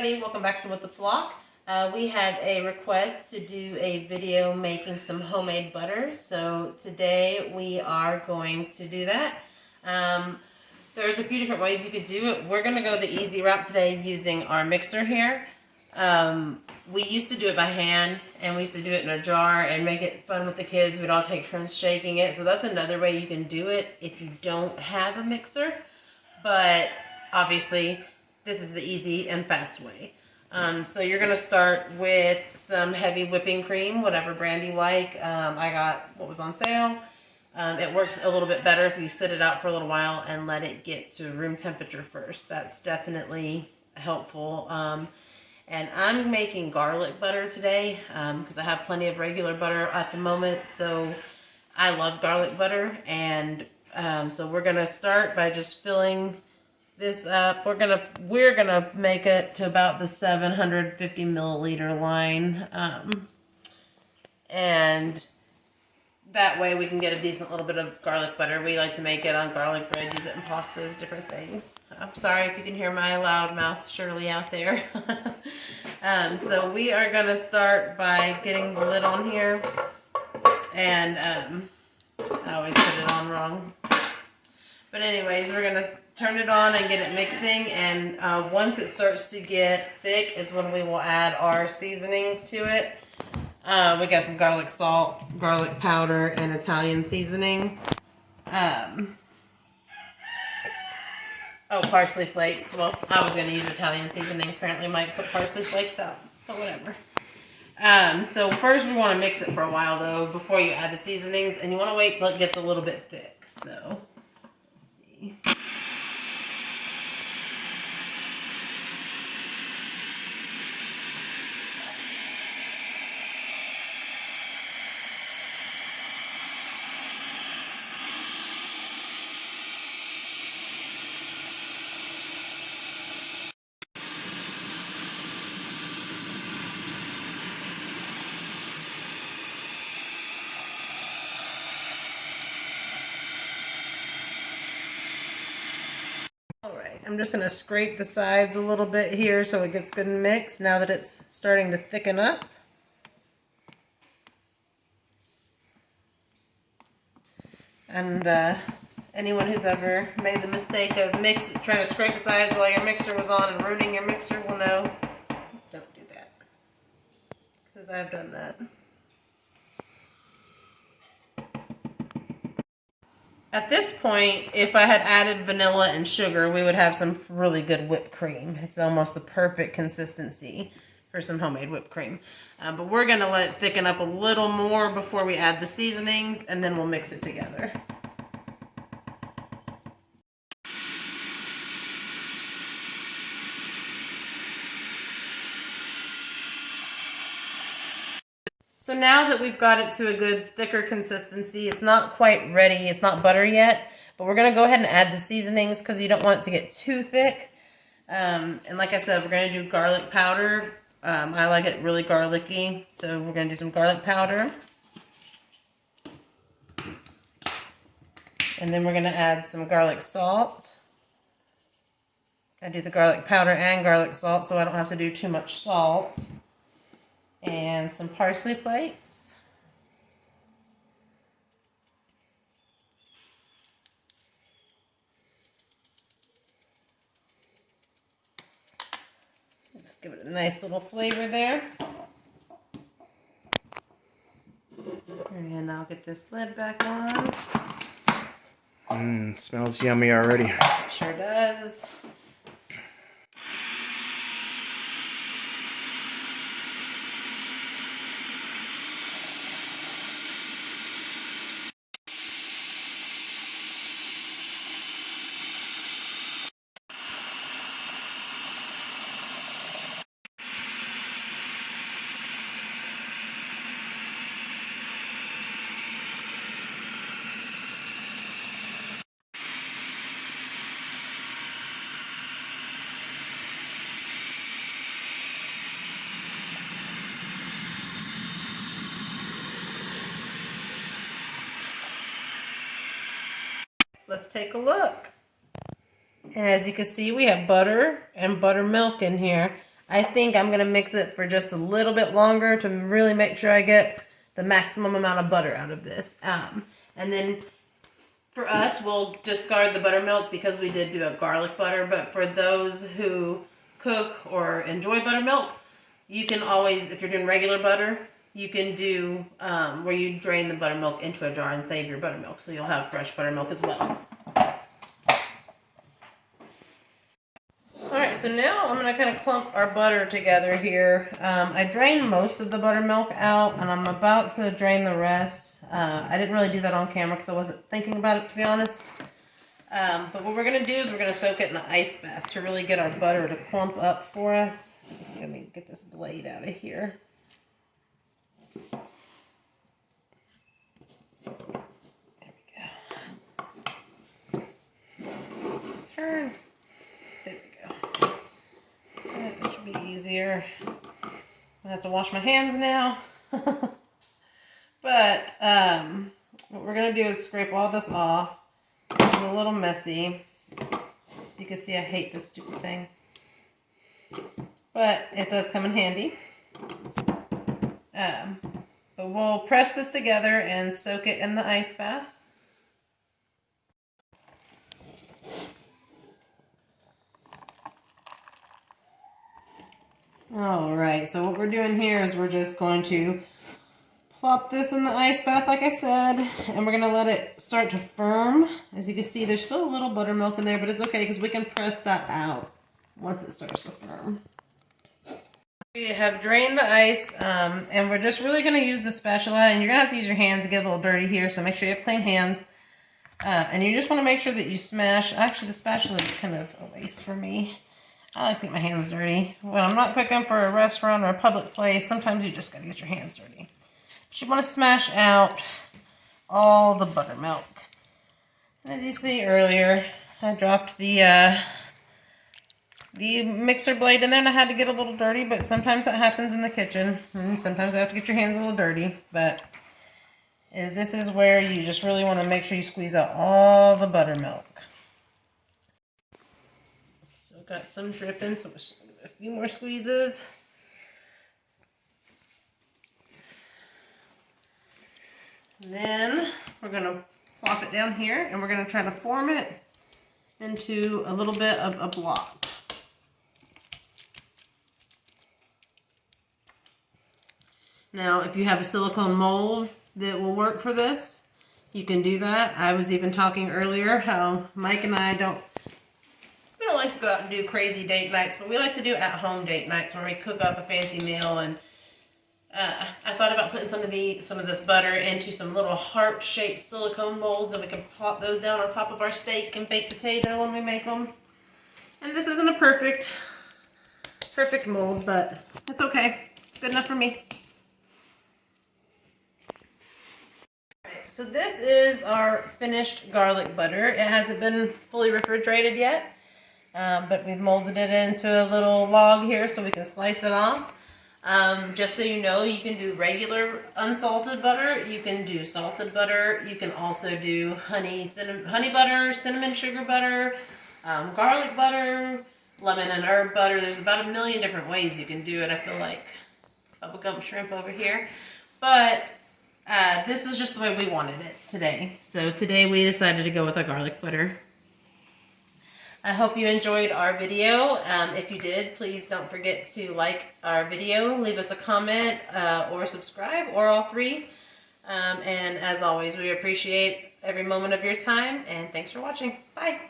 everybody, welcome back to With the Flock. We had a request to do a video making some homemade butter, so today we are going to do that. There's a few different ways you could do it. We're going to go the easy route today using our mixer here. We used to do it by hand, and we used to do it in a jar and make it fun with the kids. We'd all take turns shaking it, so that's another way you can do it if you don't have a mixer, but obviously this is the easy and fast way. So you're going to start with some heavy whipping cream, whatever brand you like. I got what was on sale. It works a little bit better if you sit it out for a little while and let it get to room temperature first. That's definitely helpful. And I'm making garlic butter today because I have plenty of regular butter at the moment. So I love garlic butter. And so we're going to start by just filling this up. We're gonna make it to about the 750 milliliter line, and that way we can get a decent little bit of garlic butter. We like to make it on garlic bread, use it in pastas, different things. I'm sorry if you can hear my loud mouth Shirley out there. So we are gonna start by getting the lid on here, and I always put it on wrong. But anyways, we're going to turn it on and get it mixing, and once it starts to get thick is when we will add our seasonings to it. We got some garlic salt, garlic powder, and Italian seasoning. Parsley flakes. Well, I was going to use Italian seasoning. Apparently Mike put parsley flakes out, but whatever. So first we want to mix it for a while though before you add the seasonings, and you want to wait till it gets a little bit thick. So I'm just going to scrape the sides a little bit here so it gets good and mixed now that it's starting to thicken up. And anyone who's ever made the mistake of trying to scrape the sides while your mixer was on and ruining your mixer will know, don't do that. Because I've done that. At this point, if I had added vanilla and sugar, we would have some really good whipped cream. It's almost the perfect consistency for some homemade whipped cream. But we're going to let it thicken up a little more before we add the seasonings, and then we'll mix it together. So now that we've got it to a good thicker consistency, it's not quite ready, it's not butter yet, but we're going to go ahead and add the seasonings because you don't want it to get too thick. And like I said, we're going to do garlic powder. I like it really garlicky, so we're going to do some garlic powder. And then we're going to add some garlic salt. I do the garlic powder and garlic salt so I don't have to do too much salt. And some parsley flakes. Just give it a nice little flavor there. And I'll get this lid back on. Smells yummy already. Sure does. Let's take a look. And as you can see, we have butter and buttermilk in here. I think I'm going to mix it for just a little bit longer to really make sure I get the maximum amount of butter out of this. And then for us, we'll discard the buttermilk because we did do a garlic butter. But for those who cook or enjoy buttermilk, you can always, if you're doing regular butter, you can do where you drain the buttermilk into a jar and save your buttermilk. So you'll have fresh buttermilk as well. Alright, so now I'm going to kind of clump our butter together here. I drained most of the buttermilk out, and I'm about to drain the rest. I didn't really do that on camera because I wasn't thinking about it, to be honest. But what we're going to do is we're going to soak it in an ice bath to really get our butter to clump up for us. Let me see, let me get this blade out of here. There we go. Turn. There we go. That should be easier. I have to wash my hands now. But what we're going to do is scrape all this off. This is a little messy. As you can see, I hate this stupid thing. But it does come in handy. But we'll press this together and soak it in the ice bath. Alright, so what we're doing here is we're just going to plop this in the ice bath, like I said, and we're going to let it start to firm. As you can see, there's still a little buttermilk in there, but it's okay because we can press that out once it starts to firm. We have drained the ice, and we're just really going to use the spatula, and you're going to have to use your hands to get a little dirty here, so make sure you have clean hands. And you just want to make sure that you smash. Actually, the spatula is kind of a waste for me. I like to get my hands dirty. When I'm not cooking for a restaurant or a public place, sometimes you just got to get your hands dirty. But you want to smash out all the buttermilk. And as you see earlier, I dropped the mixer blade in there and I had to get a little dirty, but sometimes that happens in the kitchen. And sometimes you have to get your hands a little dirty, but this is where you just really want to make sure you squeeze out all the buttermilk. So got some dripping, so a few more squeezes. And then we're going to plop it down here and we're going to try to form it into a little bit of a block. Now, if you have a silicone mold that will work for this, you can do that. I was even talking earlier how Mike and I don't like to go out and do crazy date nights, but we like to do at-home date nights where we cook up a fancy meal. And I thought about putting some of this butter into some little heart-shaped silicone molds, and we can plop those down on top of our steak and baked potato when we make them. And this isn't a perfect mold, but it's okay. It's good enough for me. So this is our finished garlic butter. It hasn't been fully refrigerated yet, but we've molded it into a little log here so we can slice it off. Just so you know, you can do regular unsalted butter, you can do salted butter, you can also do honey butter, cinnamon sugar butter, garlic butter, lemon and herb butter. There's about a million different ways you can do it. I feel like bubblegum shrimp over here, but this is just the way we wanted it today. So today we decided to go with a garlic butter. I hope you enjoyed our video. If you did, please don't forget to like our video, leave us a comment, or subscribe, or all three. And as always, we appreciate every moment of your time, and thanks for watching. Bye!